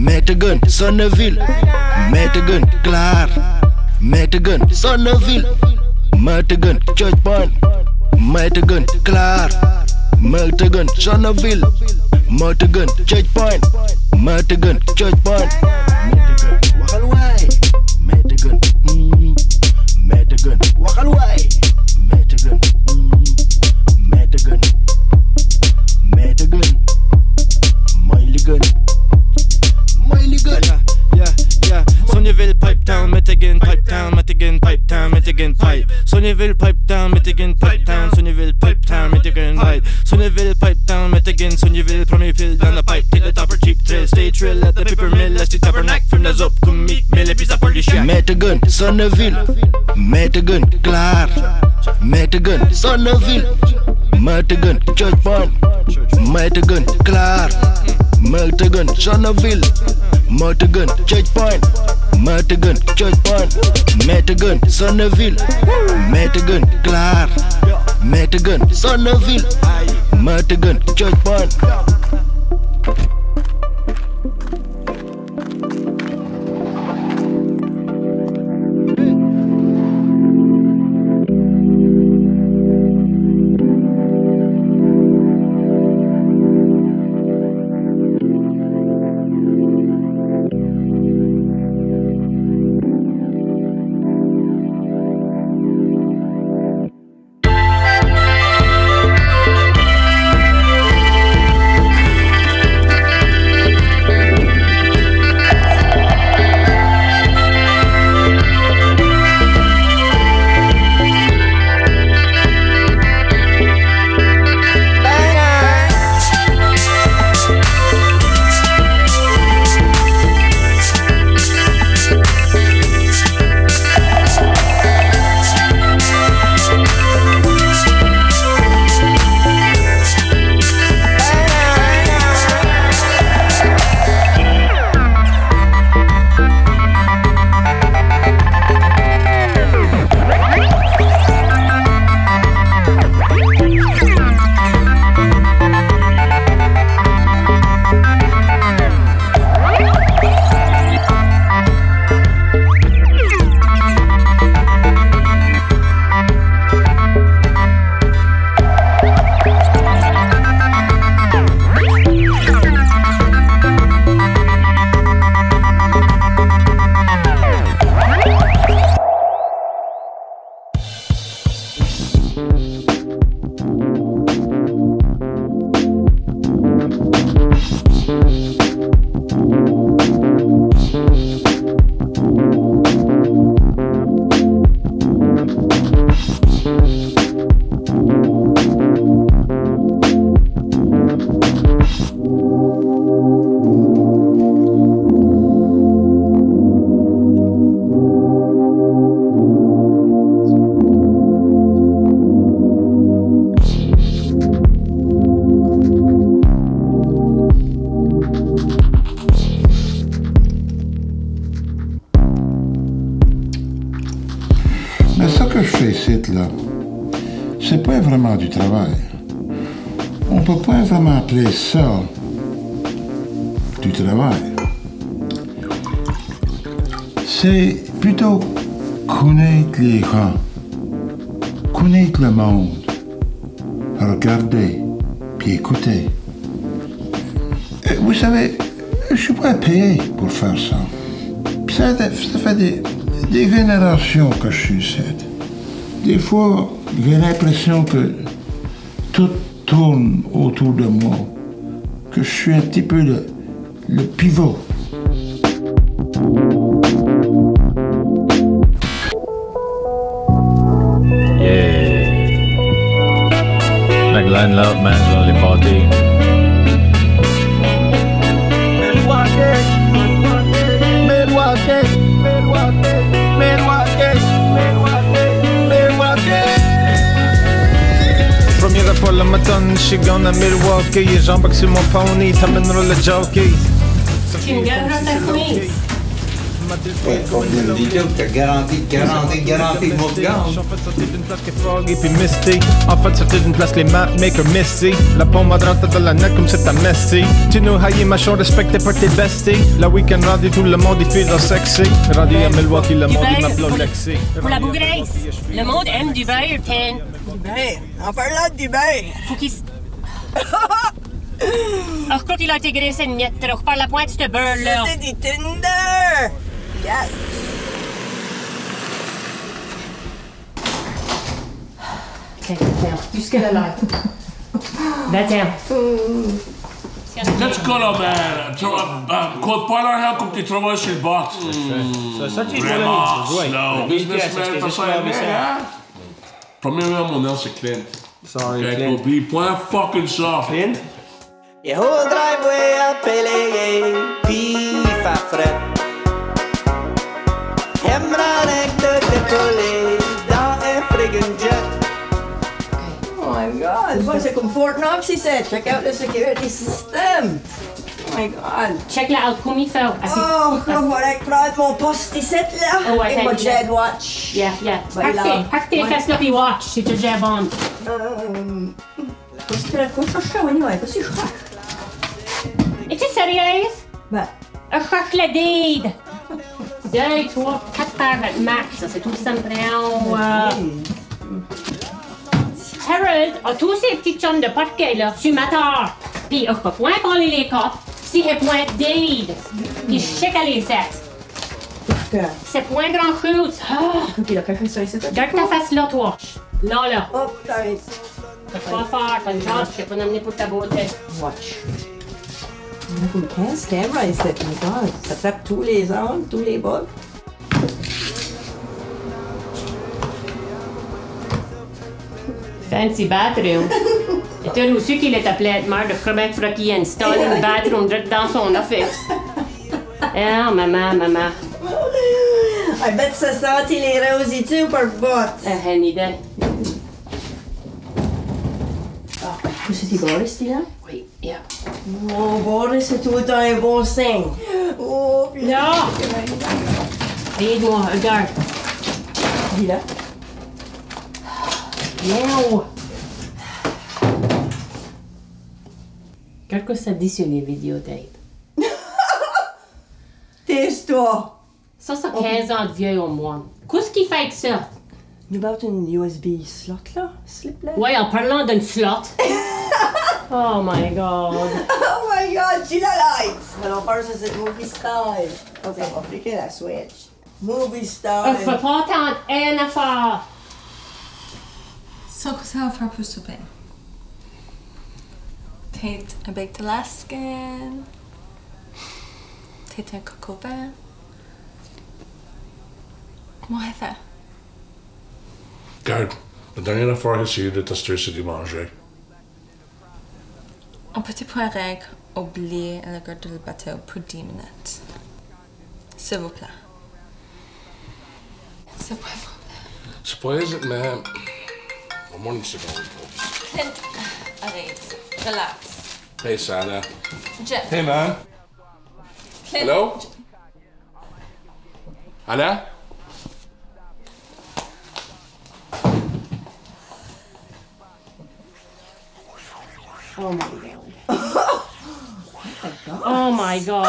Mettegen, Sonneville, Mettegen, klaar. Mettegen, Sonneville, Mettegen, Church Point, Mettegen, klaar. Mettegen, Sonneville, Mettegen, Church Point, Mettegen, Church Point. Mettegen, Wakalwai, Mettegen, Mettegen, Wakalwai, Mettegen, Mettegen, Mettegen, Meiligen. Yeah. Sonyville, Pipe Town, Mettegen, Pipe Town, Mettegen, Pipe Town, Mettegen, Pipe. Sonyville, Pipe Town, Mettegen, Pipe Town, Sonyville, Pipe Town, Mettegen, Pipe. Sonyville, Pipe Town, Mettegen, Sonyville, premier pile dans la pipe, take the topper cheap thrill, stay trill at the paper mill, let's tabernacle from the zop, comme Mick Mill, et puis ça parle du chien. Mettegen, Sonneville, Mettegen, klaar. Mettegen, Sonneville, Mettegen, Church Point, Mettegen, klaar. Mettegen, Sonneville, Mettegen, Church Point, Mettegen, Church Point, Mettegen, Sonneville, Mettegen, klaar. Mettegen, Sonneville, Mettegen, Church Point. Mais ce que je fais ici, là, c'est pas vraiment du travail. On peut pas vraiment appeler ça du travail. C'est plutôt connaître les gens, connaître le monde, regarder, puis écouter. Et vous savez, je suis pas payé pour faire ça. Ça fait des générations que je suis ici. Des fois, j'ai l'impression que tout tourne autour de moi, que je suis un petit peu le pivot. Yeah. Nag-line up, man, dans les parties. Première fois le matin, je suis gone à Milwaukee. J'embarque sur mon pony, t'amèneras le jockey. Kim, gör du den komis? Pour une vidéo que t'as garanti le mot de gamme. En fait, sorti d'une place qui est froggy puis misty. En fait, sorti d'une place les mapmakers missy. La pomme à droite dans la neck comme c'est ta Messi. Tu nous haïs, machin, respecté par tes besties. La week-end rendu, tout le monde, il fait genre sexy. Rendu à Milwaukee, le monde, il m'appelle Lexi. Pour la bougraisse, le monde aime du beurre, Ken. Du beurre. En parlant du beurre. Faut qu'il Alors, quand il a été graissé une miette, alors par la pointe de ce beurre-là. C'est du Tinder. Yes. Tiens, jusque là. Ben tiens. Let's go là, man. Code pas l'argent comme tu travailles sur le bot. Ça, tu Vraiment slow. Businessman, t'as ça aimé, hein? Premièrement, mon nom, c'est Clint. Sorry, Clint. Point fucking ça. Clint? Your whole driveway a pelé, puis fa fret. Hemranek de décoller dans un friggin' jet. Oh my god. Bon, c'est comme Fort Knox ici. Check out the security system. Oh my god. Check la out, comme il fait. Oh, il faudrait prendre mon poste ici, là. Oh, ouais, et mon t'as- jet watch. Yeah. Pack tes fesses là, puis watch, c'est déjà bon. Qu'est-ce que je cherche, ouais? Qu'est-ce que je cherche? Es-tu sérieuse? Ben, Je cherche le deed. 2, 3, 4 paires de max, ça, c'est tout le ça me prend. Harold a tous ces petits chums de parquet là, sur ma tarte. Puis, je peux point parler les copes si il point deed. Puis, je sais qu'elle les sexes. C'est point grand chose. ok, il a caché ça ici. Garde ta face là, toi. Là. Oh, sorry. Pas fort, t'as une chance, je t'ai pas nommé pour ta beauté. Watch. On a comme 15 caméras ici. Oh my god. Ça frappe tous les angles, tous les bugs. Fancy bathroom. Et tu as aussi qu'il est appelé à être mère de comment il installe une bathroom direct dans son office. Ah, maman. I bet ça sent les rosités par botte. Une idée. Qu'est-ce que c'est Boris, là? Oui, yeah. Oh, Boris, c'est tout un bon signe. Oh, puis Non! Aide-moi, regarde. Dis là. Viens. Regarde quoi ça dit sur les vidéotapes. Tais-toi. Ça, 15 ans de vieux au moins. Qu'est-ce qu'il fait avec ça? Il about une USB slot, là? Slip, là? Ouais, en parlant d'une slot. Oh my god. Oh my god, tu la likes! Alors, first, c'est movie style. Ok, on va fliquer la Switch. Movie Je style. peux pas entendre une affaire. Så hva sa fra pussuppen? Teit en big Alaskan. Teit en kakove. Hva heter det? Garde, la dernière fois que j'ai eu de tester, c'est de manger. On peut pouvoir oublier le garde du bateau pour 10 minutes. S'il vous plaît. C'est pas bon. Surprise it, man. I'm wanting to go. Clint, arrête. Relax. Hey, Sana. Jeff. Hey, man. Clint. Hello? Anna? Oh my god. Oh my god.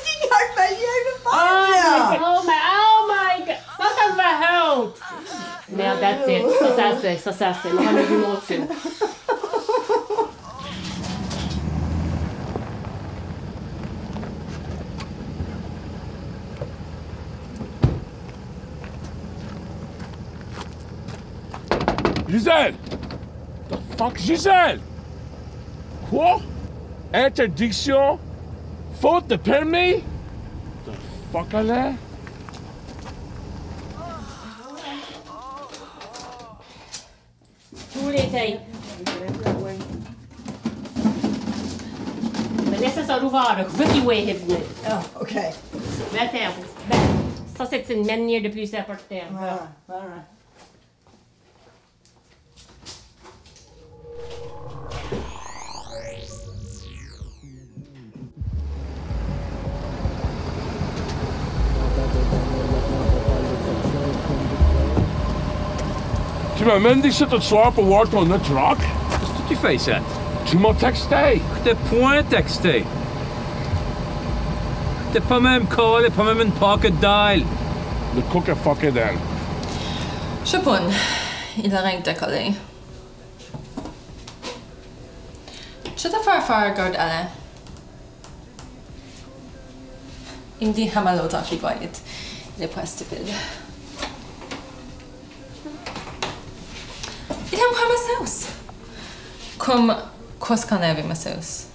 Tu gardes ma gueule de part, Oh my god. Ça me fait honte. Merde, that's it. Ça c'est. On a vu mon film. Gisèle! The fuck, Gisèle? Quoi? Interdiction? Faute de permis? The fuck, Alain? Tous les tapes. Mais laisse ça ouvert. Ricky Way est venu. Oh, ok. Attends. Ça, c'est une manière de plus importante. Alright. Tu m'amènes d'ici tout soir pour voir ton autre rock? Qu'est-ce que tu fais, ça? Tu m'as texté. Je t'ai point texté. T'es pas même call, pas même une pocket dial. Le cook est fucké d'elle. Chapon, il a rien décollé. Je te faire garde Alain. Il me dit hamalo dans les boîtes. Il est pas stupide. Il aime pas ma sauce. Comme qu'est-ce qu'on a avec ma sauce?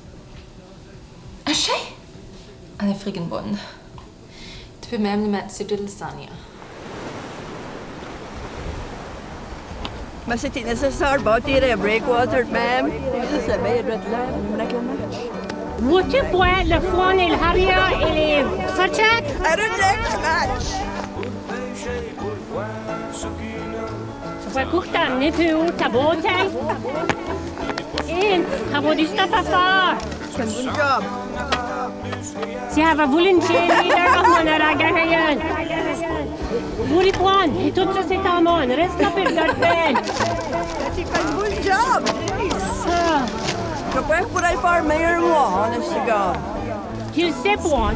Haché? Elle est friggin' bonne. Tu peux même le mettre sur de lasagne. Mais c'était nécessaire de bâtir un breakwater de même. Je savais, il doit être là, avec le match. Vois-tu quoi, le foin et le haria et les fourchettes? À le next match! Ça fait court t'amener plus haut ta bouteille. Et, avoir du stuff à faire. C'est un bon job. Si elle va voulu une cheerleader, on en aura gagné. Vous les prenez, et tout ça c'est en monde. Reste là pour regarder peine. Tu fais un bon job! Je crois que je pourrais faire meilleur moi, en ce gars. Tu le sais, point.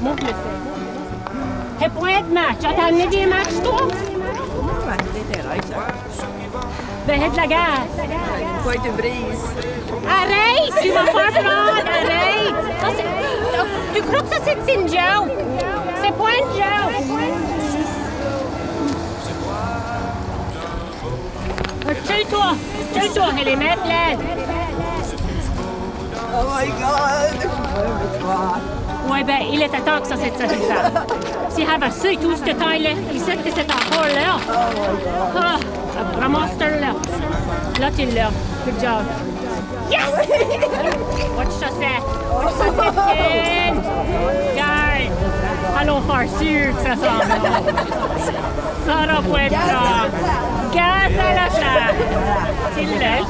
Moi, je le sais. Et point de match. As-tu amené des matchs, toi? Ouais, c'était là, ça. Ben, hit la gaz. Quoi, tu brises? Arrête! Tu vas faire prendre! Arrête! Ça, tu crois que ça, c'est une joke? C'est pas une joke! Tue-toi! Elle est même pleine! Oh my God! Ouais, ben, il était temps que ça, c'est ça. Si elle avait su tout ce temps-là, il sait que c'est encore là. Ah, ramasse-le là. Là, tu l'as. Good job. Yes! Watch ça, c'est. Garde! Allons faire sûr que ça s'en va. Ça va pas être grave. Gaz à la place. Tu l'as.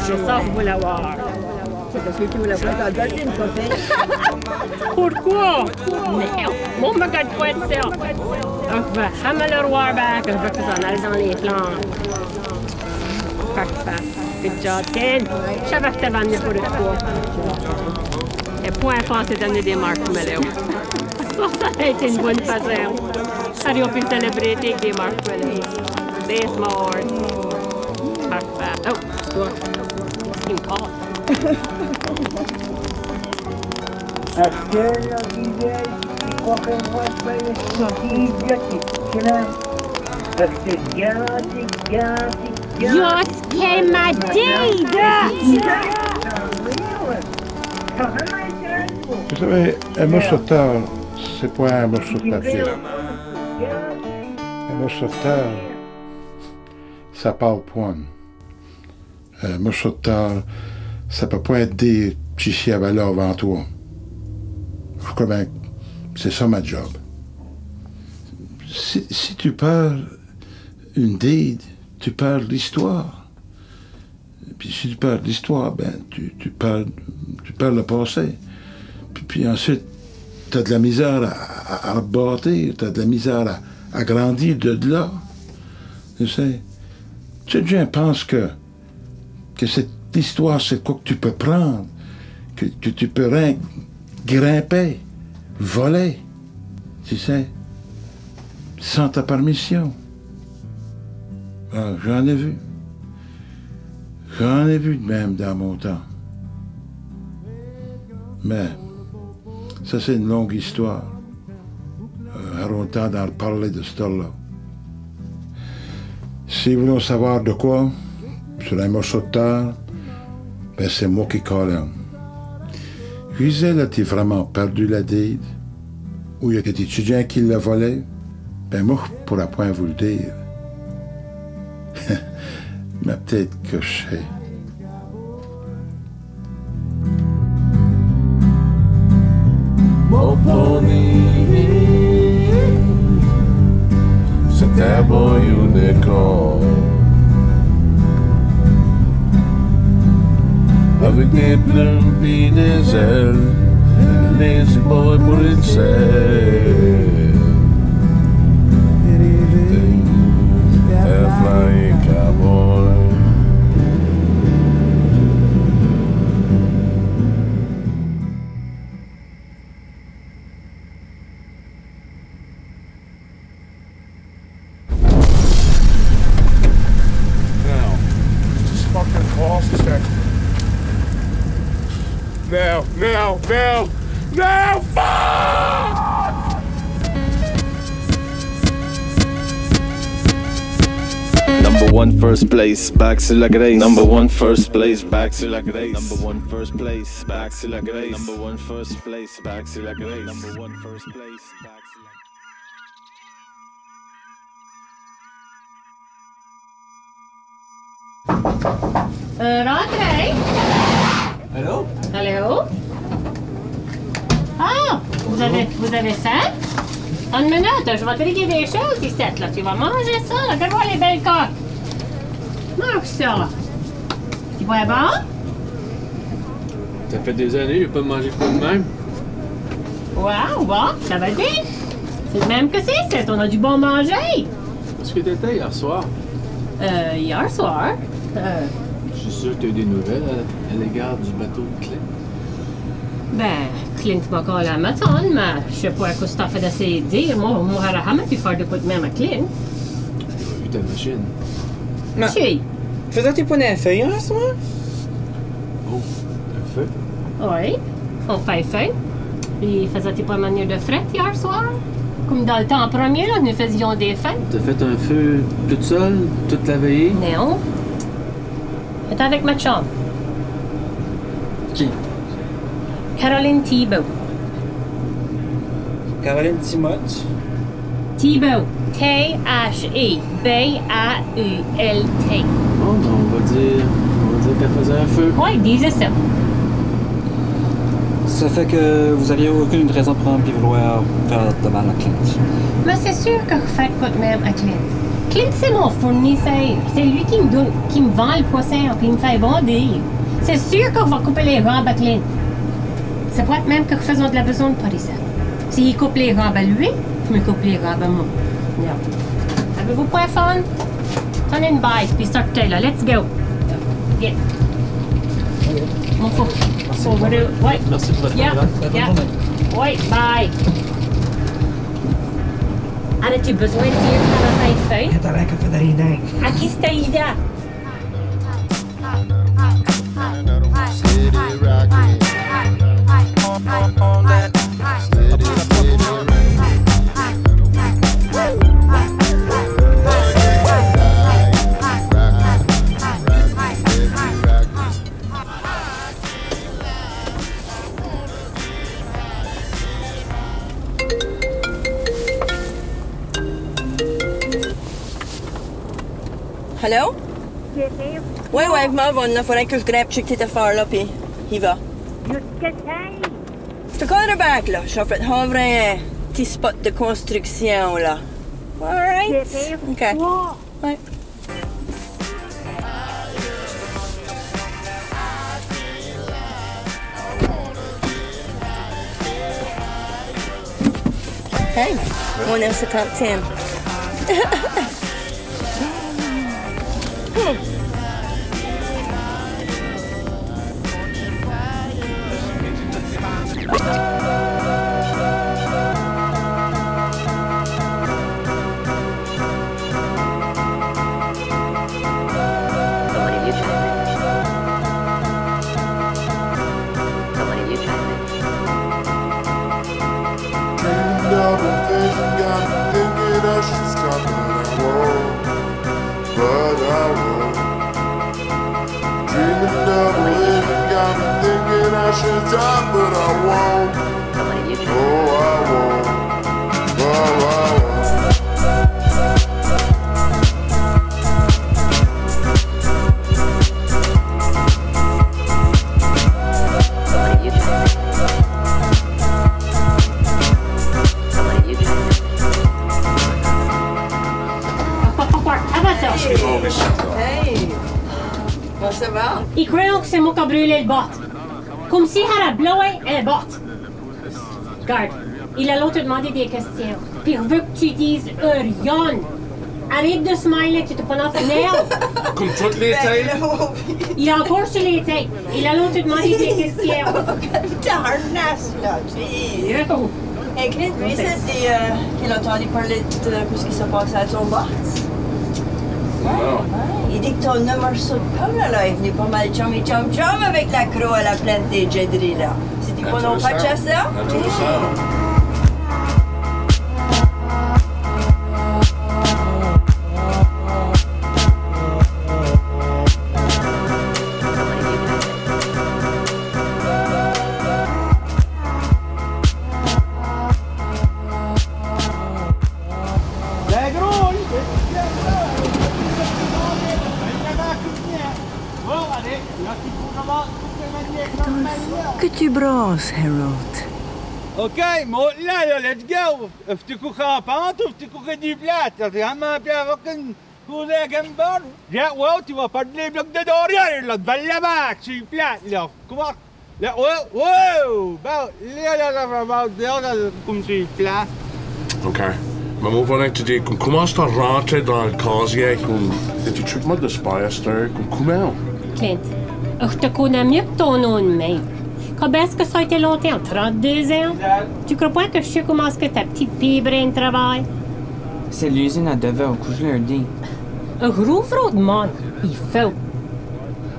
C'est ça que vous voulez avoir. C'est parce que tu voulais pas t'en donner une copine. Pourquoi? Non, moi, je me garde pas de ça. On va hammer le roi back, on va que ça en aille dans les plans. Parfait. Good job, Ken. Je savais que t'avais amené pour le coup. Et point pensé donner des marshmallows. Ça a été une bonne façon. Allez, on peut célébrer avec des marshmallows. Des s'mores. Parfait. Oh, toi. C'est une call. Just came a day! Vous savez, un morceau de terre, c'est pas un morceau de papier. Un morceau de terre, ça parle point. Un morceau de terre, ça peut pas être des petits à valeur avant toi. Je crois bien que c'est ça ma job. Si tu perds une deed, tu perds l'histoire. Puis si tu perds l'histoire, ben tu perds le passé. Puis ensuite, tu as de la misère à rebâtir, tu as de la misère à grandir de là. Tu sais, les gens pensent que cette histoire, c'est quoi que tu peux prendre, que tu peux grimper, voler, tu sais, sans ta permission. Alors, j'en ai vu. J'en ai vu de même dans mon temps. Mais ça, c'est une longue histoire. Aurons le temps d'en reparler de ce temps-là. Si vous voulez savoir de quoi, sur un morceau de terre, ben c'est moi qui colle. Je disais, là, t'es vraiment perdu la deed, ou il y a des étudiants qui l'ont volé, ben moi, je ne pourrais point vous le dire. Mais peut-être que je sais. Mon pony, c'est un beau unicorn. Avec des plumes et des ailes, Nancy boy put it sad. That flying cowboy. Now, fuck! Number one first place, back sur la grace. Number one first place, back sur la grace. Number one first place, back sur la grace. Number one first place, back sur la grace. Number one first place, back sur la Rentrez! Allô? Allô? Ah! Vous avez faim? Une minute, je vais te dire des choses ici, là. Tu vas manger ça, là. Regarde les belles coques. Mange ça. Tu vois bon? Ça fait des années que j'ai pas mangé quoi de même. Wow, bon, ça va dire. C'est le même que c'est, on a du bon manger. Où est-ce que t'étais hier soir? Hier soir? Je suis sûr que t'as eu des nouvelles à l'égard du bateau de Clint. Ben, Clint m'a collé à ma tonne, mais je sais pas à quoi ça fait d'essayer de dire. Moi, j'aurais jamais pu faire de quoi de même à Clint. J'ai vu ta machine. Qui? Faisais-tu pas un feu hier soir? Oh, un feu? Oui, on fait feu. Puis faisais-tu pas manière de fret hier soir? Comme dans le temps premier, là, nous faisions des fêtes. T'as fait un feu toute seule, toute la veillée? Non. J'étais avec ma chum. Qui? Caroline Thibault. Caroline Timoth. Thibault. T-H-E-B-A-U-L-T. Bon, ben, on va dire qu'elle faisait un feu. Oui, disais ça. Ça fait que vous aviez aucune raison pour vouloir faire de mal à Clint. Mais c'est sûr que vous faites quoi de même à Clint. Clint, c'est mon fournisseur. C'est lui qui me vend le poisson puis il me fait bondir. C'est sûr qu'on va couper les robes à Clint. C'est pas de même que nous faisons de la besogne pour ça. S'il coupe les robes à lui, je me coupe les robes à moi. Non. Avez-vous pas fun? Prenez une bike puis sortez là. Let's go. Viens. Mon fou. Ouais. Merci pour votre Yeah. Oui, bye. As-tu besoin de dire qu'on a fait feu? T'as l'air que fait d'Aïdin. À qui c'est Aïda? Hello? Ouais, je m'en vais. Il faudrait que je grappe tes affaires-là, puis il va. C'est le quarterback, là. Je suis en train de avoir un petit spot de construction, là. All right? OK. Ouais. Hey, on est au 50e. Hey! Comment ça va? Il croit que c'est moi qui a brûlé le bot. Comme si elle a blowé un bot. Garde, il a l'autre te demander des questions. Puis il veut que tu dises rien. Arrête de smiler, tu te prends en fenêtre. Comme toutes les têtes. Il est encore sur les têtes. Il a l'autre te demander des questions. Tarnas, là, jeez. Hey, Clint, lui, c'est qu'il a entendu parler de ce qui s'est passé à ton boss. Il dit que ton morceau de pomme, là, est venu pas mal chum avec la croix à la plainte des Jedri, là. C'était pas non pas de ça? Que tu brasses, Harold? OK, là, let's go! Eftiko rampante ou eftiko rediflate? C'est vraiment bien avec une cousin à Gambar. Là, wow, tu vas perdre les blocs de derrière, là, devant la bac, c'est plate, là. Comment? Là, wow! Bon, là, comme c'est plate. OK. Mais moi, voilà, tu dis, comment est-ce que tu rentres dans le casier? Tu traites-moi de spyster? Comment? Clint, je te connais mieux que ton nom de mère. Combien est-ce que ça a été longtemps? 32 ans? Tu crois pas que je sais comment est-ce que ta petite pibraine travaille? C'est l'usine à Deville, que je leur dis. Un gros fraude de monde, il faut.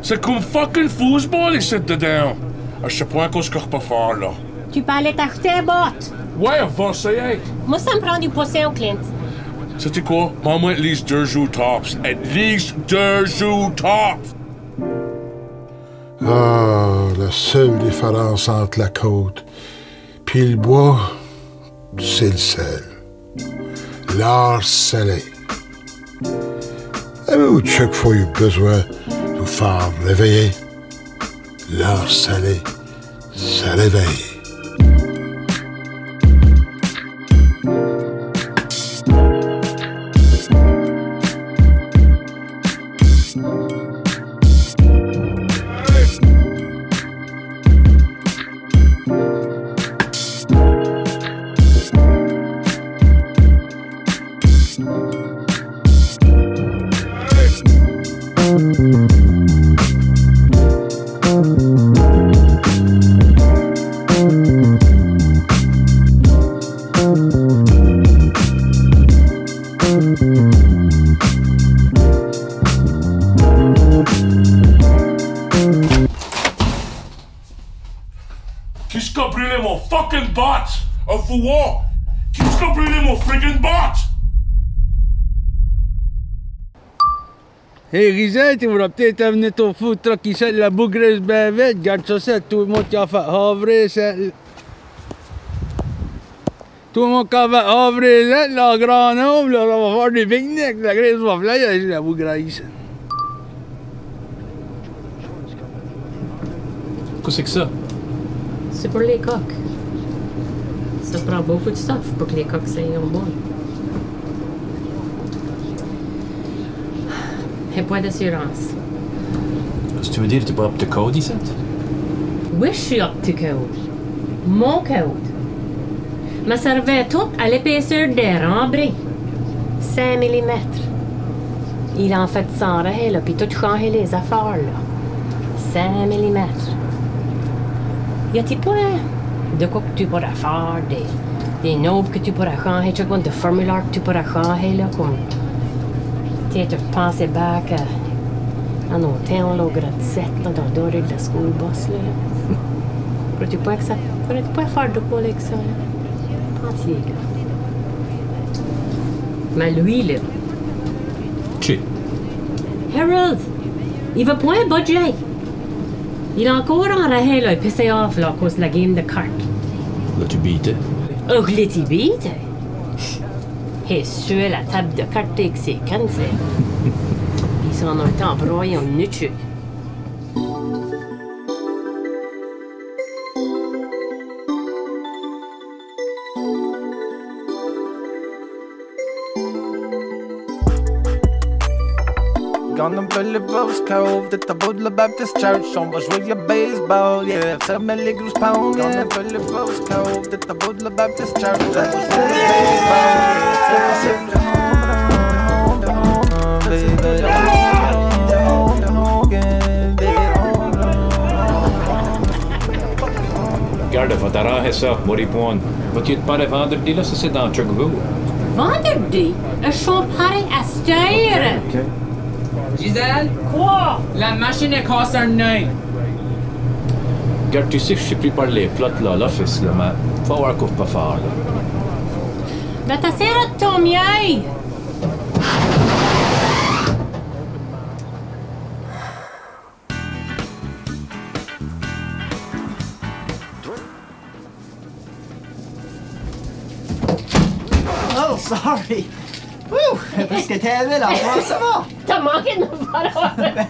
C'est comme fucking football ici dedans. Je sais pas ce que je peux faire, là. Tu peux aller t'acheter un botte. Ouais, va essayer. Moi, ça me prend du poisson, Clint. C'était quoi? Maman, at least 2 jours tops. At least 2 jours tops! Ah, la seule différence entre la côte puis le bois, c'est le sel. L'art salé. Avez-vous chaque fois eu besoin de vous faire réveiller? L'art salé, ça réveille. Qu'est-ce qu'a brûlé mon fucking bot? Un fouet? Qu'est-ce qu'a brûlé mon friggin' bot? Hey, Rizet, tu vas peut-être amener ton food truck qui sent la bougreuse bien vite. Garde ça, c'est tout le monde qui a fait havrer, c'est... Tout le monde qui a fait havrer, c'est la grande homme, là, on va faire des pique-niques. La graisse va flyer, la bougreuse. Qu'est-ce que c'est que ça? C'est pour les coques. Ça prend beaucoup de stuff pour que les coques soient bonnes. Et pas d'assurance. Est-ce que tu veux dire que tu n'es pas up to code ici? Oui, je suis up to code. Mon code. Ma servait toute à l'épaisseur des rembrés. 5 mm. Il en fait sans arrêt, là, puis tout changer les affaires, là. 5 mm. Y a-t-il pas de quoi que tu pourras faire, des notes que tu pourras changer, tu vois, des formulaires que tu pourras changer, là, comme... Tu penses back à nos temps, là, au grade 7, là, dans le doré de la school bus, là. Pourrais-tu pas que ça... Pourrais-tu pas faire de quoi avec ça, là? Pensez, là. Mais lui, là... Qui? Harold! Il va point un budget! Il est encore en arrêt, là, il pissait off, là, à cause de la game de cartes. Là, tu beatais? Oh, l'as-tu beat? Et sur la table de cartes avec ses cancers. Ils sont en un temps broyés en nutu. Gone dans Belleville's Cove, de ta Bouddha Baptist Church, on va jouer au baseball, yeah. Ferme les grosses pounds, gone dans Belleville's Cove, de ta Bouddha Baptist Church, on va jouer au baseball, Garde, va t'arranger ça, Moripon. Vas-tu te parler vendredi, là, ça c'est dans Trigavou. Vendredi? Je suis paré à cette heure. OK. Gisèle? Quoi? La machine est cassée un nez. Garde, tu sais que je sais plus parler plot là, l'office, là, mais faut voir qu'on peut pas faire, là. Ben, t'as serré ton miel. Oh, sorry. Wouh! Parce que t'es là, ça va? T'as manqué de me faire un heart attack.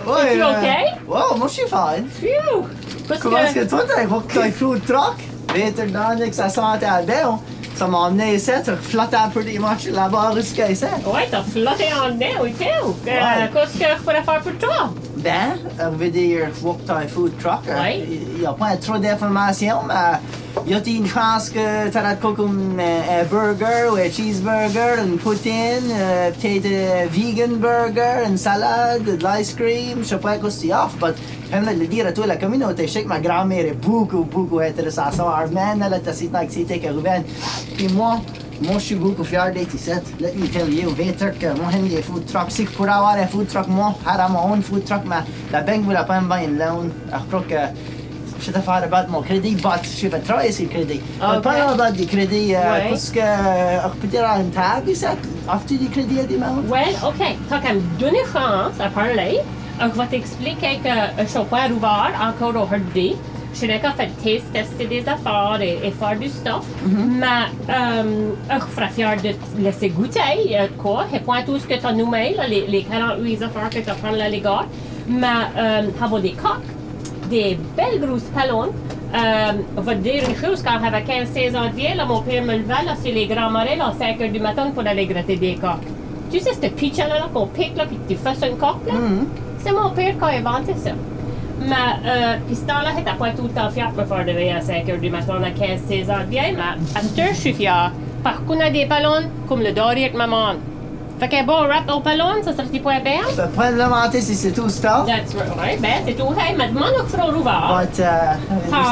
Ouais, Es-tu OK? Ouais, moi je suis fine. Phew! Comment est-ce que toi t'as un food truck? Peter Donick, ça sentait bien. Ça m'a emmené ici, tu flottais un peu des marches là-bas jusqu'à ici. Ouais, t'as flotté en dedans, oui, qu'est-ce que je pourrais faire pour toi? Ben, je veux dire, faut que tu as un food truck. Il n'y a pas trop d'informations, mais il y a une chance que tu as comme un burger ou un cheeseburger, une poutine, peut-être un vegan burger, une salade, de l'ice cream, je sais pas quoi c'est off, mais j'aime le dire à toute la communauté, je sais que ma grand-mère est beaucoup intéressée à ça. Armand, elle a cité avec Ruben. Puis moi, je suis beaucoup fier d'être ici. Let me tell you, Peter, que moi j'aime les food trucks. Si je pourrais avoir un food truck, moi, j'aurais mon own food truck, mais la banque ne voulait pas me payer une loan. Je crois que je vais faire about mon crédit, mais je vais travailler sur le crédit. Je parle about du crédit, parce que je peux dire à une table ici, as-tu du crédit à des moments? Well, OK, t'as qu'à me donner chance à parler. Je vais t'expliquer que je suis pas ouvert encore aujourd'hui. Je suis d'accord fait tester des affaires et faire du stuff, mais je serais fière de te laisser goûter quoi, et point tout ce que tu as nommé, là, les 48 affaires que tu as pris là, les gars, mais avoir des coques, des belles grosses ballons. Je vais te dire une chose, quand j'avais 15-16 ans, là, mon père me levait là, sur les grands marais à 5 h du matin pour aller gratter des coques. Tu sais, cette pitch-là qu'on pique là, puis tu fais une coque, là? C'est mon père qui a inventé ça. Mais, puis ce temps-là, j'étais pas tout le temps fière de me faire réveiller à 5 h du matin à 15-16 ans bien, mais à cette heure, je suis fière. Parce qu'on a des ballons comme le Dorier de maman. Fait qu'un bon rap au ballon, ça serait pas bien? Tu peux pas le monter si c'est tout stuff. That's right, ben c'est tout. Hey, mais demande au frère ouvert. But, ça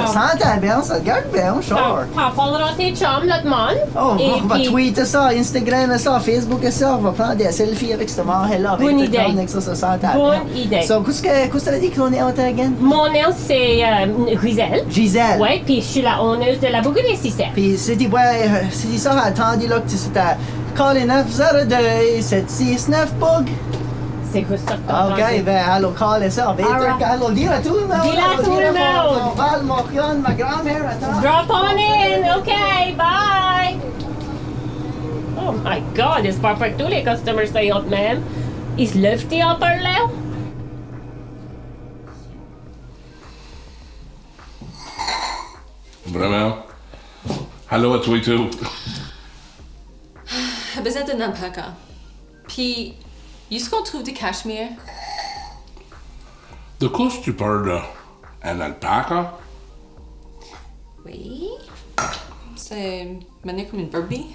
sent bien, ça garde bien, sure. T'en parleras à tes chums, là, demande. Oh, on va tweeter ça, Instagram ça, Facebook ça, on va prendre des selfies avec ce marre-là. Bonne idée. Ça sent bien. Bonne idée. So, qu'est-ce que tu as dit que ton nom était again? Mon nom, c'est Gisèle. Gisèle. Oui, puis je suis la honneuse de la Bougoune ici. Puis c'était ça, attendu là que c'était call 902 769 Bug. C'est quoi ça? OK, ben, allô, call ça. Allô, dire à tout le monde. Dis à tout le monde. Mon val, mon pion, ma grand-mère, attends. Drop on in. OK, bye. Oh my God, j'espère pas que tous les customers sont même. Ils se lèvent-ils en parlant? Vraiment? Hello à toi tout. J'ai besoin d'un alpaca. Puis, est-ce qu'on trouve du cachemire? De quoi tu parles d'un alpaca? Oui. C'est manière comme une Barbie.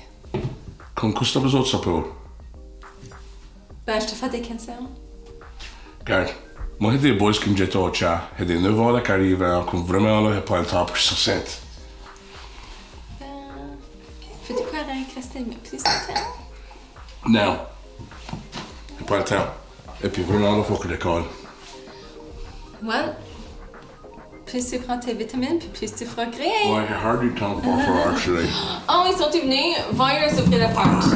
Comme qu'est-ce que tu as besoin de ça pour? Ben, je te fais des cancels. Regarde, moi j'ai des boys qui me jettent au chat. J'ai des nouveaux qui arrivent, comme vraiment là, j'ai pas le temps pour ça. Fais-tu quoi avec rester plus de temps? Non. J'ai pas le temps. Et puis vraiment, il faut que je colle. Well, plus tu prends tes vitamines, puis plus tu feras griller. Ouais, j'ai hard du temps pour faire, actually. Oh, ils sont venus. Va leur s'ouvrir la porte.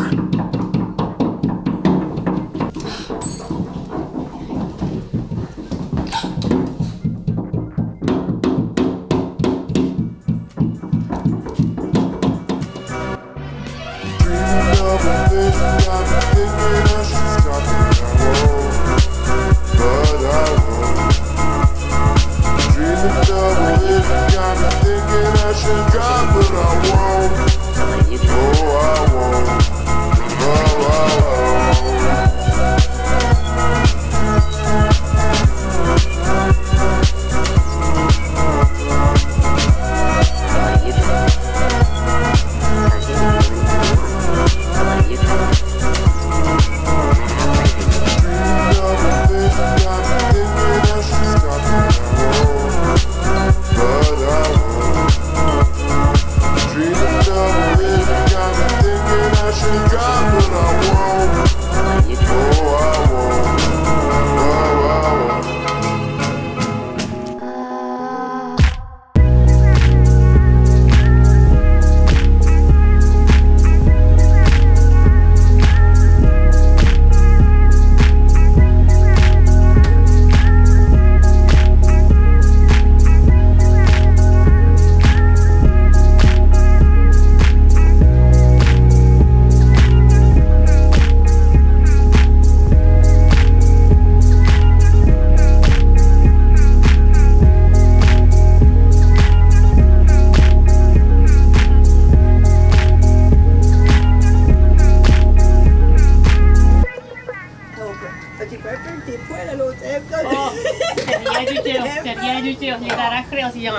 Petit pepper, tes poils à l'autre table. Oh, c'est rien du tout. C'est rien du tout. Les arrachés s'il y en a.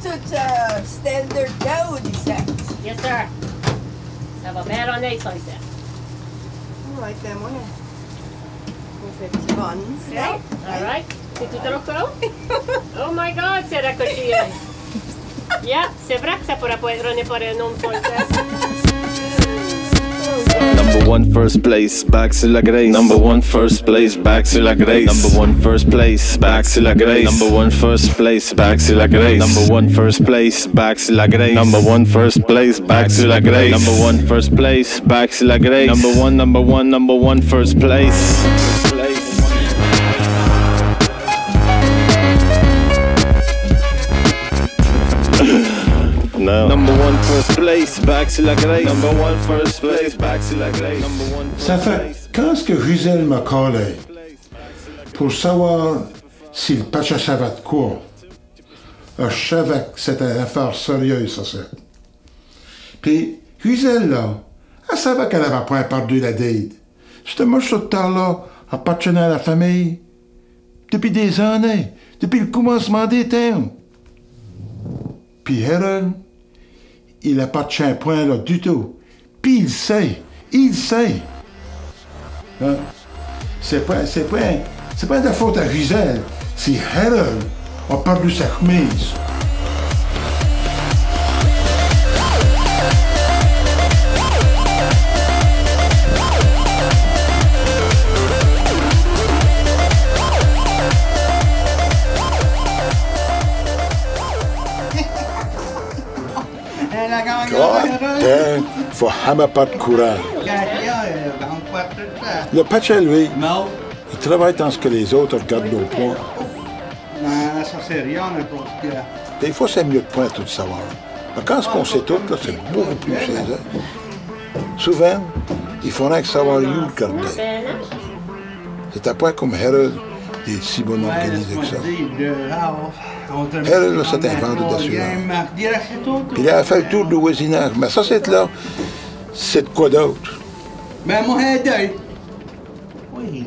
Tout standard code ici. Yes, sir. Ça va bien honnête, ça, ici. Ouais, moi. On fait petit bonne. Right? All right. C'est tout trop? Oh my God, c'est raccroché. Yeah, c'est vrai que ça pourrait pas être runné par un homme sans Number one first place, back sur la grace. Number one first place, back sur la grace. Number one first place, back sur la grace. Number one first place, back sur la grace. Number one first place, back sur la grace. Number one first place, back sur la grace. Number one first place, back sur la grace. Number one first place. No. Number one first place, back sur la grace. Number one first place, back sur la grace. Ça fait quand est-ce que Gisèle m'a collé pour savoir si le patch savait de quoi. Je savais que c'était une affaire sérieuse, ça c'est. Puis Gisèle là, elle savait qu'elle avait pas perdu la date. C'était moi ce temps-là appartenant à la famille depuis des années, depuis le commencement des temps. Puis Harold, il appartient point là du tout. Puis il sait. Hein? C'est pas de la faute à Gisèle. Si Harold a perdu sa chemise. God, faut jamais pas de courant. Le patch à lui, il travaille dans ce que les autres regardent au point. Non, ça c'est rien, Des fois, c'est mieux de point tout savoir. Mais quand ce qu'on sait tout, là, c'est beaucoup plus saisant. Souvent, il faudrait que savoir où le garder. C'est à point comme Harold, il est si bon organisé que ça. Harold, là, c'est un vendeur d'assurance. Puis il a fait le tour du voisinage. Mais ça, c'est là, c'est de quoi d'autre? Ben, moi, aidé. Il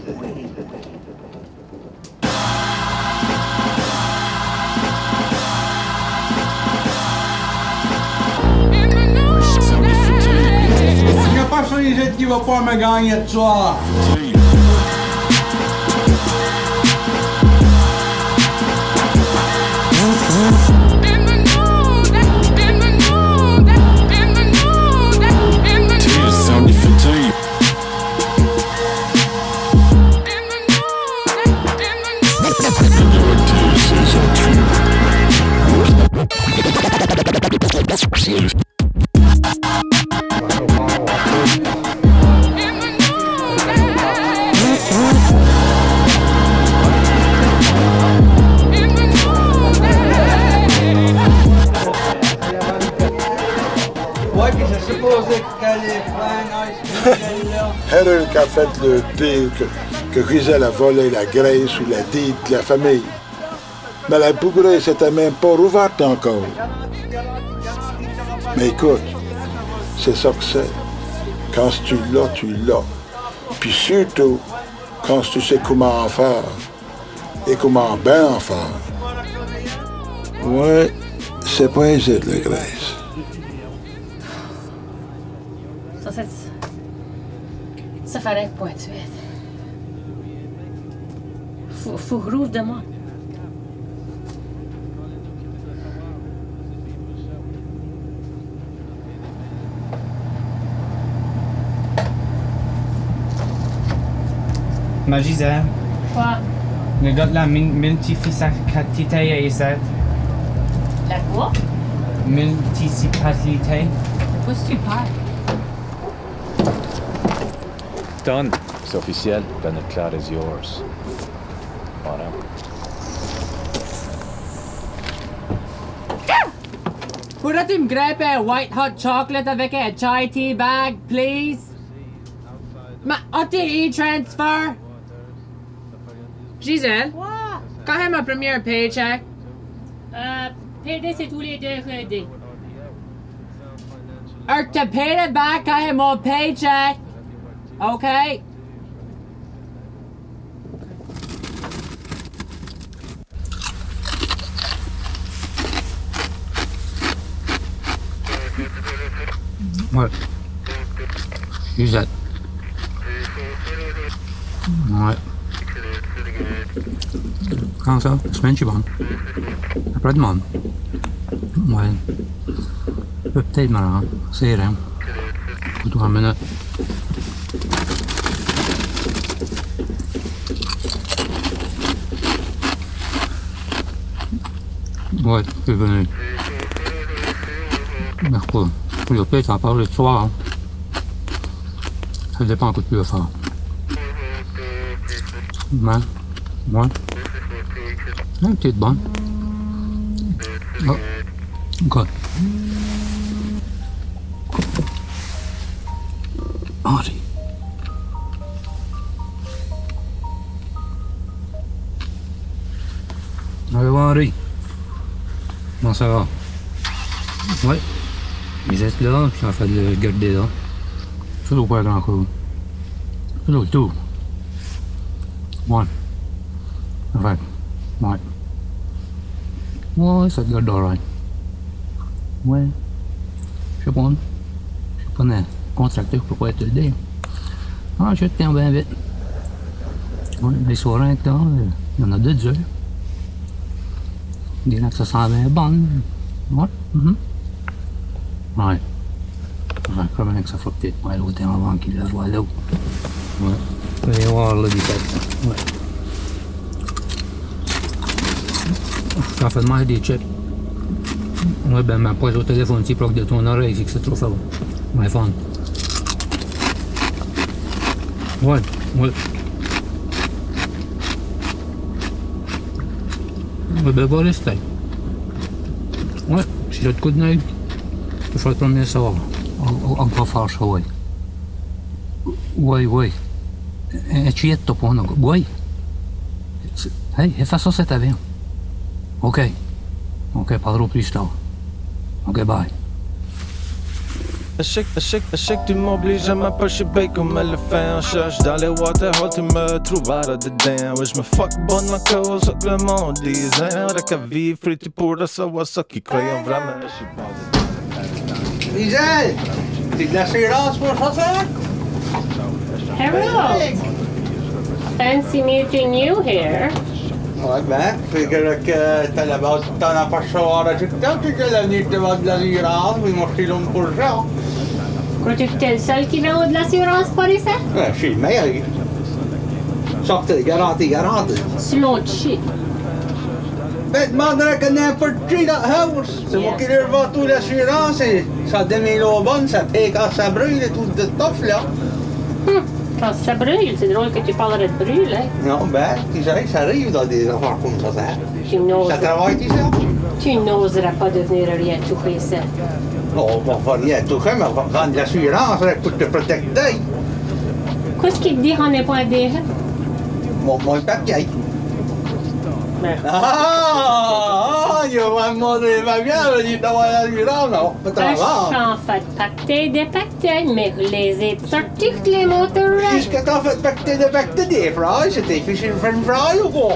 n'y a pas celui qui va pas me gagner de soir. Harold qui a fait le pire que Gisèle a volé la graisse ou la dite de la famille. Mais la bougrée s'était même pas rouverte encore. Mais écoute, c'est ça que c'est. Quand tu l'as, tu l'as. Puis surtout, quand tu sais comment en faire. Et comment bien en faire. Ouais, c'est pas aisé de la graisse. Ça ferait pas de suite. Faut rouvre de moi. Ma Gisèle. Quoi? Le gars de la multifacalité ici. La quoi? Multifacalité. Qu'est-ce que tu parles? Done. C'est officiel. Bennett Cloud is yours. Voilà. Pourrais-tu me grapper un white hot chocolate avec un chai tea bag, please? Ma as-tu e-transfer? Gisèle? Quoi? Quand est ma première paycheck? PD, c'est tous les 2 jeudis. Te paye back quand est mon paycheck? OK? Ouais. Suzette. Ouais. Comment ça? La semaine, je suis bonne. Après-demain. Ouais. Peut-être maintenant. C'est rien. Pour 3 minutes. Ouais, tu es venu. Mercredi. Le pire, t'en parles le soir. Hein. Ça dépend un coup de plus à faire. Ouais. Ouais. Un petit bonne. Oh. Good. Henri. Allô, Henri. Comment ça va? Ouais. Ils êtes là, puis en fait de le garder là. Ça doit pas être grand chose. Ça doit tout. Ouais. En fait, ouais. Ouais, ça te garde alright. Ouais. Je sais pas. Je suis pas contracté pour pas te le dire. Ah, je te tiens bien vite. Ouais, les soirées avec toi, il y en a 2 durs. Il y en a que ça sent bien bonne. Ouais. Ouais. Ouais, comme avec ça faut peut-être ouais, l'autre avant qu'il la voit là. Ouais. Vous allez voir là, des têtes. Ouais. En fait, moi, des chips. Ouais, ben, ma poche au téléphone, tu bloques de ton oreille, c'est que c'est trop fort. Ouais, fun. Ouais, ouais. Ouais, ben, va rester. Ouais, si j'ai de coup de nez, je ferai le premier soir. On va faire ça, oui. Oui, oui. Tu y es, toi, pour nous. Oui. Hey, fais ça, c'est avion. OK. OK, parlons plus tard. OK, bye. Je sais que tu m'obliges à m'approcher comme elle le fait en cherche dans les waterholes, tu me trouveras dedans. Ouais, je me fuck bonne la cause, que le monde disait. Rien qu'à vivre, free, tu pourras savoir ça qui croyons vraiment. Isel, t'es de l'assurance pour ça, ça? Harold! Fancy meeting you here. Ouais, ben, figure que t'en as pas savoir à tout le temps, tu as venir te voir de l'assurance, mais moi je suis l'homme pour ça. Crois-tu que t'es le seul qui vend de l'assurance pour ça? Ouais, je suis le meilleur. Sauf que t'es garanti. Slow shit. Ben, demanderais que n'importe qui dans la house. C'est moi qui leur vends toute l'assurance et ça devient l'eau bonne, ça paye quand ça brûle et tout de tough là. Quand ça brûle, c'est drôle que tu parlerais de brûle, hein? Non, ben, tu sais, ça arrive dans des affaires comme ça. Ça travaille, tu sais? Tu n'oseras pas devenir rien toucher ça. Non, on va rien toucher, mais on va vendre l'assurance pour te protéger. Qu'est-ce qui te dit qu'on n'est pas déjà? Mon papier. Ah, il va me demander ma bien, il dit d'avoir l'assurance, non, pas travail. J'en fais pacter des pacter, mais les sortis les moteurs. Qu'est-ce que t'as fait pacter des fries? C'était fiché une french fry ou quoi?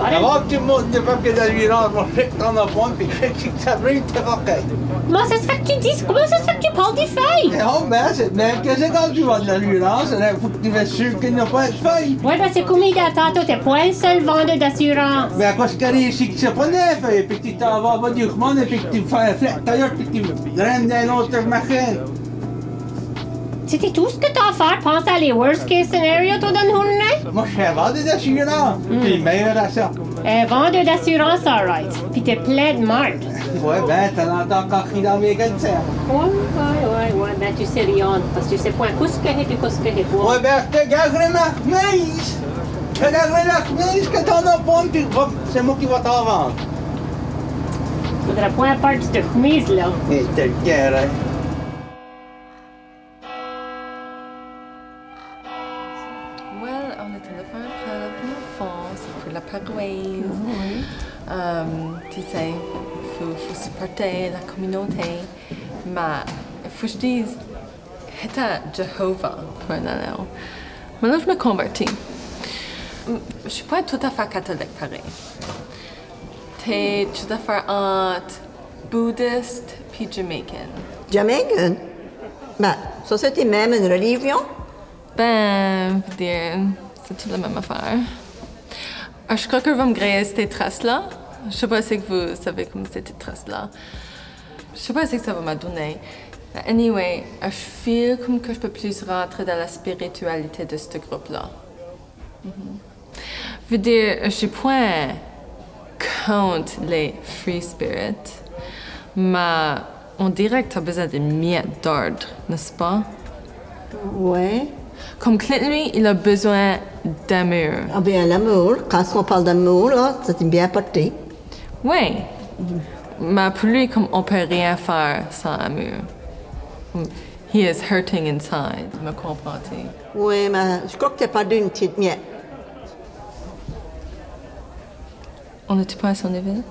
Avant que tu montes des papiers d'assurance, moi je sais que t'en as point, puis je sais que ça brille, t'es fucké. Comment ça se fait que tu dis? Comment ça se fait que tu parles des feuilles? Non, ben, c'est même que c'est quand tu vas de l'assurance, il faut que tu sois sûr qu'il n'y a pas de feuilles. Ouais, ben c'est comme il dit à tantôt, t'es pas le seul vendeur d'assurance. Mais à quoi ce qu'il arrive ici que c'est pas des feuilles, puis que tu t'en vas pas du commande, et puis que tu fais un flat tailleur, puis que tu rentres dans une autre machine. C'était tout ce que t'as à faire, pense à les worst case scenarios, toi, dans le journée? Moi, je suis un vendeur d'assurance, puis meilleur à ça. Un vendeur d'assurance, alright. Puis t'es plein de marde. Ouais, ben, t'en entends quand il dans mes gants de serre. Ouais, ben, tu sais rien, parce que tu sais point qu'est-ce que c'est et qu'est-ce que c'est pas. Ouais, ben, je te garderai ma chemise. Je te garderai la chemise que t'en as pas, puis c'est moi qui vais t'en vendre. Faudrait point part de cette chemise, là. Et t'es le cœur, hein. La paroisse, tu sais, faut supporter la communauté, mais faut que je dise, c'était Jéhovah pour un an. Maintenant, je me convertis. Je suis pas tout à fait catholique pareil. T'es tout à fait entre bouddhiste puis jamaican. Jamaican? Ben, ça c'était même une religion? Ben, je veux dire, c'est toute la même affaire. Je crois que je vais me créer ces traces-là. Je sais pas si vous savez comment ces traces-là. Je sais pas ce que ça va me donner. Anyway, je feel comme que je peux plus rentrer dans la spiritualité de ce groupe-là. Je veux dire, je suis point contre les free spirits, mais on dirait que tu as besoin de miettes d'ordre, n'est-ce pas? Ouais. Comme Clint, lui, il a besoin d'amour. Ah bien, l'amour, quand on parle d'amour, là, c'est bien porté. Oui. Mais pour lui, comme on peut rien faire sans amour. He is hurting inside, me comprends-tu? Oui, mais je crois que tu n'as pas d'une petite miette. On n'est-tu pas à son niveau?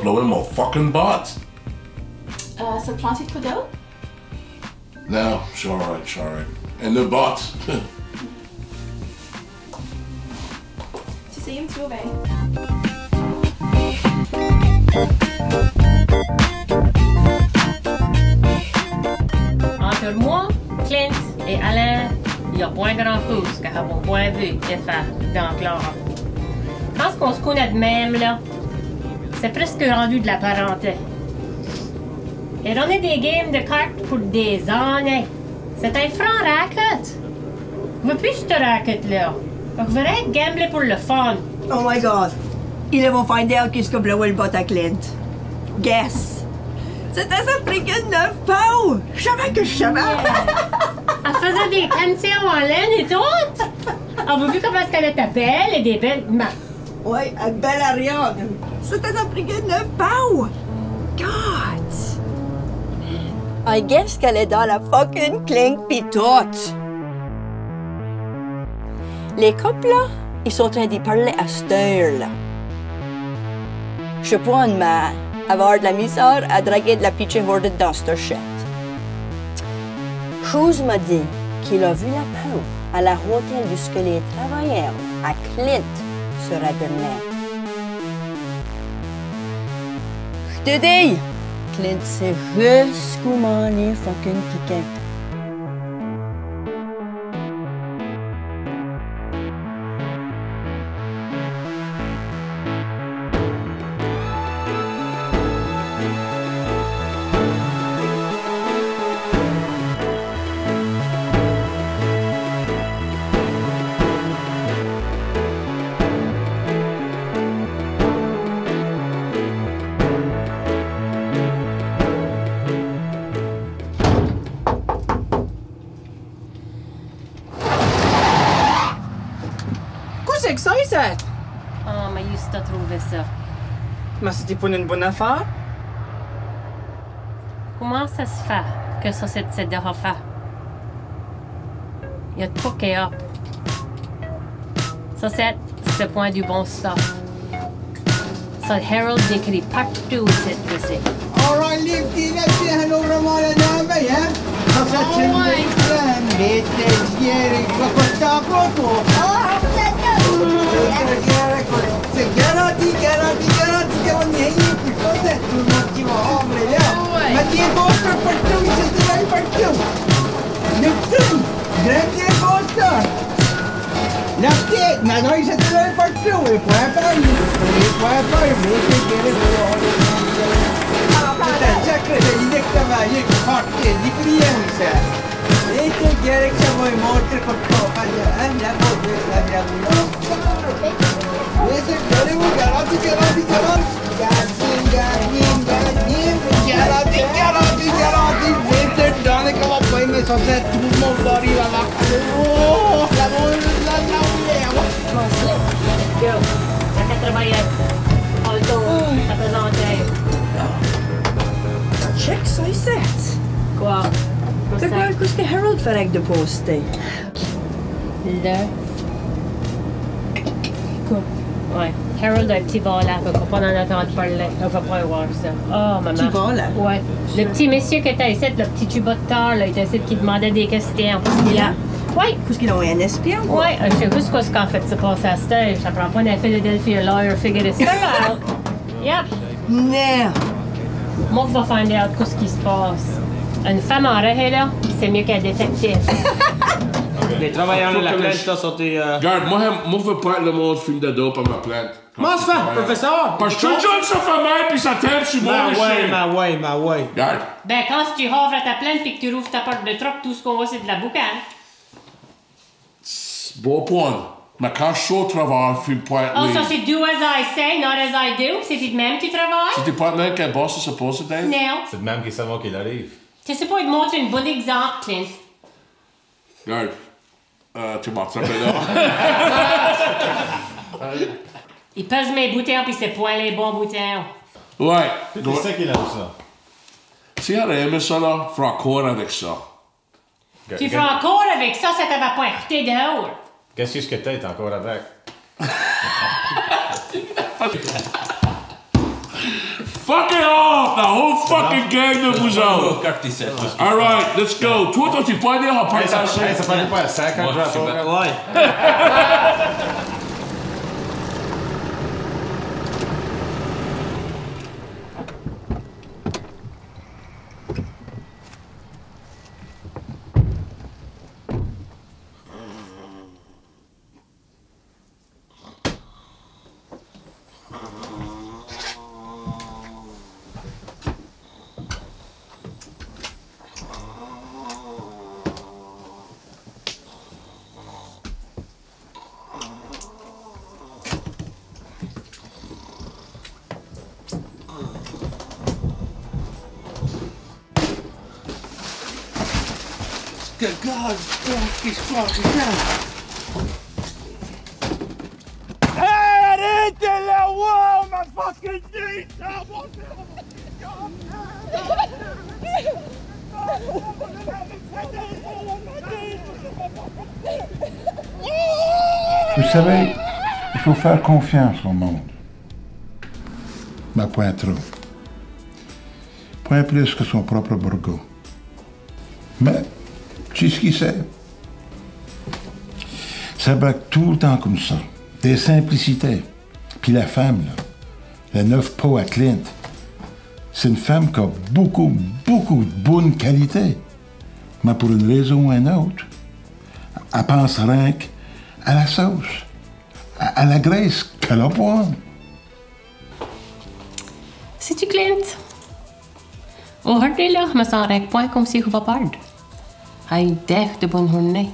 Blowing my fucking butt. So planty to go? No, it's alright. In the butt. Tu sais, un petit peu bien. Entre moi, Clint et Alain, il n'y a point grand-chose qu'à mon point de vue de faire dans le clan. Quand on se connaît de même, là, c'est presque rendu de la parenté. Et on est des games de cartes pour des années. C'est un franc racket. Je veux plus ce racket-là. Je voudrais gambler pour le fun. Oh my God. Ils vont find out qu'est-ce que blowé le bot à Clint. Guess. C'était sa friggin' 9 pounds. Je savais que je savais. Elle faisait des cantions en laine et tout. On a vu comment est-ce qu'elle était belle et des belles... Oui, une belle Ariane. C'était sa friggin' 9 pounds. God. I guess qu'elle est dans la fucking clink pis tout. Les couples, là, ils sont en train d'y parler à cette heure-là. Je pourrais avoir de la misère à draguer de la pitcher horde dans cette shit. Chose m'a dit qu'il a vu la peau à la hôtel du squelette travailleur à Clint sur la dernière. Je te dis, Clint, c'est juste comment les fucking piquants. C'est que ça, ici? Oh, mais juste à trouver ça. Mais c'était pas une bonne affaire? Comment ça se fait que ça c'est de refaire? Il y a tout qui est up. Ça c'est le point du bon stuff. Ça, Harold décrit partout cette recette. Alright, liv till att se här några månader närmare, ja? Så känner vi fram lite Erik, vad kostar på? Garanti, que eu nem por toda tu obra, né? Mas tinha gosto partiu e você também partiu. Neptun, grande gosto. Napte, na nós você também partiu. E foi para mim, você quer já acredita que estava aí forte de criança. E tu quer que eu vou morrer com toca, já vou ver lá minha mulher. Esse cara é um garoto. Gatinho, Tarzan, tout le monde va arriver à la... Oh, la Girl, ça fait travailler. On le tourne, ça présente. Check ça ici. Quoi? C'est quoi qu'est-ce que Harold fait avec de poster? Là. Quoi? Ouais. Harold a un petit volant, on va pas en entendre parler. On va pas voir ça. Oh, maman. Petit volant? Ouais. Le petit monsieur qui était ici, le petit tubateur, là, il était ici qui demandait des questions. Oui. Qu'est-ce qu'il a un espion? Oui, je sais pas ce qu'en fait c'est passé à stage. Ça prend pas un Philadelphia lawyer figure ça out. Yep. Non. Moi, je vais find out ce qui se passe. Une femme en raie, là, c'est mieux qu'un détective. Les travailleurs de la plainte là sont des... Regarde, moi, je veux pas être le monde fume de dope à ma plainte. Comment ça fait, professeur? Parce que tu donnes ça fait mal puis ça t'aime sur moi, ma ouais. Regarde. Ben, quand tu ouvres ta plainte puis que tu rouvres ta porte de truck, tout ce qu'on voit, c'est de la boucane. Bon point. Mais quand je suis au travail, je fume pas. Oh, ça c'est do as I say, not as I do. C'est de même que tu travailles? C'était pas de même qu'un boss est supposé d'être? Non. C'est de même qu'il savait qu'il arrive. Tu sais pas, il te montre un bon exemple, Clint. Regarde. Tu m'as attrapé là. Il pèse mes boutons puis c'est point les bons boutons. Ouais. C'est ça qu'il aime ça. Si elle aime ça là, fera encore avec ça. Tu feras encore avec ça, ça t'avait pas écouté dehors. Qu'est-ce que t'es encore avec? Fucking off! The whole fucking gang de vous autres! Alright, let's go. Toi, tu peux dire en partager. Ça paraît pas à 50 Ouais. Que God, qu'est-ce qui se passe, putain? Hey, arrêtez là! Wow, ma fucking vie! Vous savez, il faut faire confiance au monde. Mais point trop. Point plus que son propre bourgo. Mais, tu sais ce qu'il sait? Ça braque tout le temps comme ça. Des simplicités. Puis la femme, là, la neuve peau à Clint, c'est une femme qui a beaucoup de bonnes qualités. Mais pour une raison ou une autre, elle pense rien qu'à la sauce, à la graisse qu'elle a pas. C'est-tu Clint? Aujourd'hui, là, je me sens rien que point comme si je va perdre. J'ai def de bonne journée.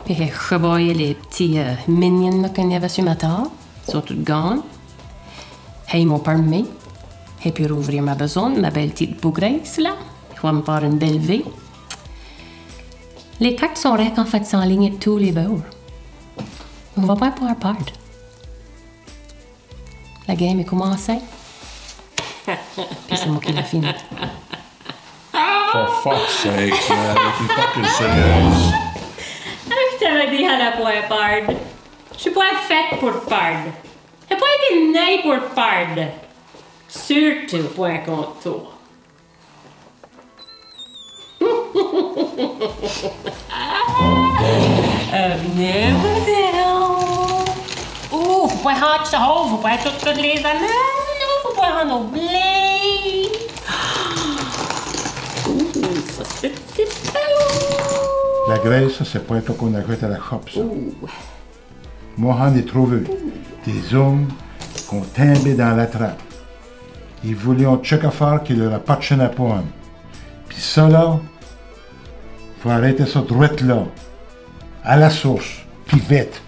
Puis je voyais les petits minions là qu'on y avait sur ma table. Ils sont tous gone. Ils m'ont permis. J'ai pu rouvrir ma besogne, ma belle petite bougraisse, là. Je vais me faire une belle vie. Les cartes sont raies en fait s'enligner tous les bords. On va pas pouvoir perdre. La game est commencée. Puis c'est moi qui l'ai fini. For fuck's sake, man. You fucking serious. Je t'avais dit à la point perdre. Je suis pas faite pour perdre. J'ai pas été née pour perdre. Surtout point contre toi. Venez, oh, faut pas rendre ça haut, faut pas être toutes les années. Non, faut pas rendre oublier. Ça c'est beau. La graisse, c'est pas un truc qu'on achète à la shop, ça. Moi, j'en ai trouvé. Des hommes qui ont tombé dans la trappe. Ils voulaient un truc à faire qui leur a pas de chaîne à pomme. Puis ça, là, faut arrêter ça droite là. À la source. Puis vite.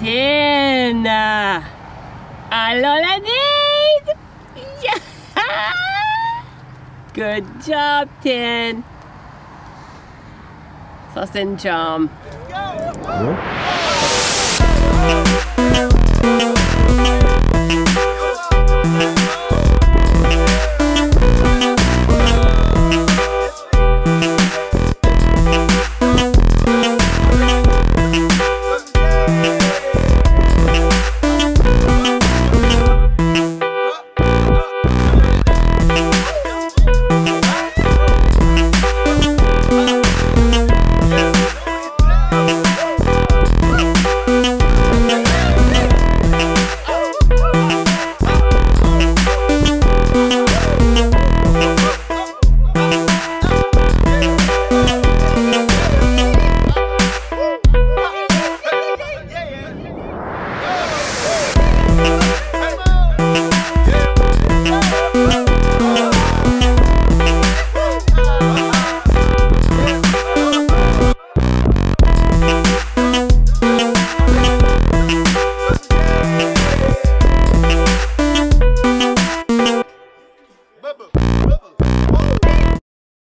Tin! Allô la date! Yeah! Good job, Tin! Ça, c'est une charme. Huh?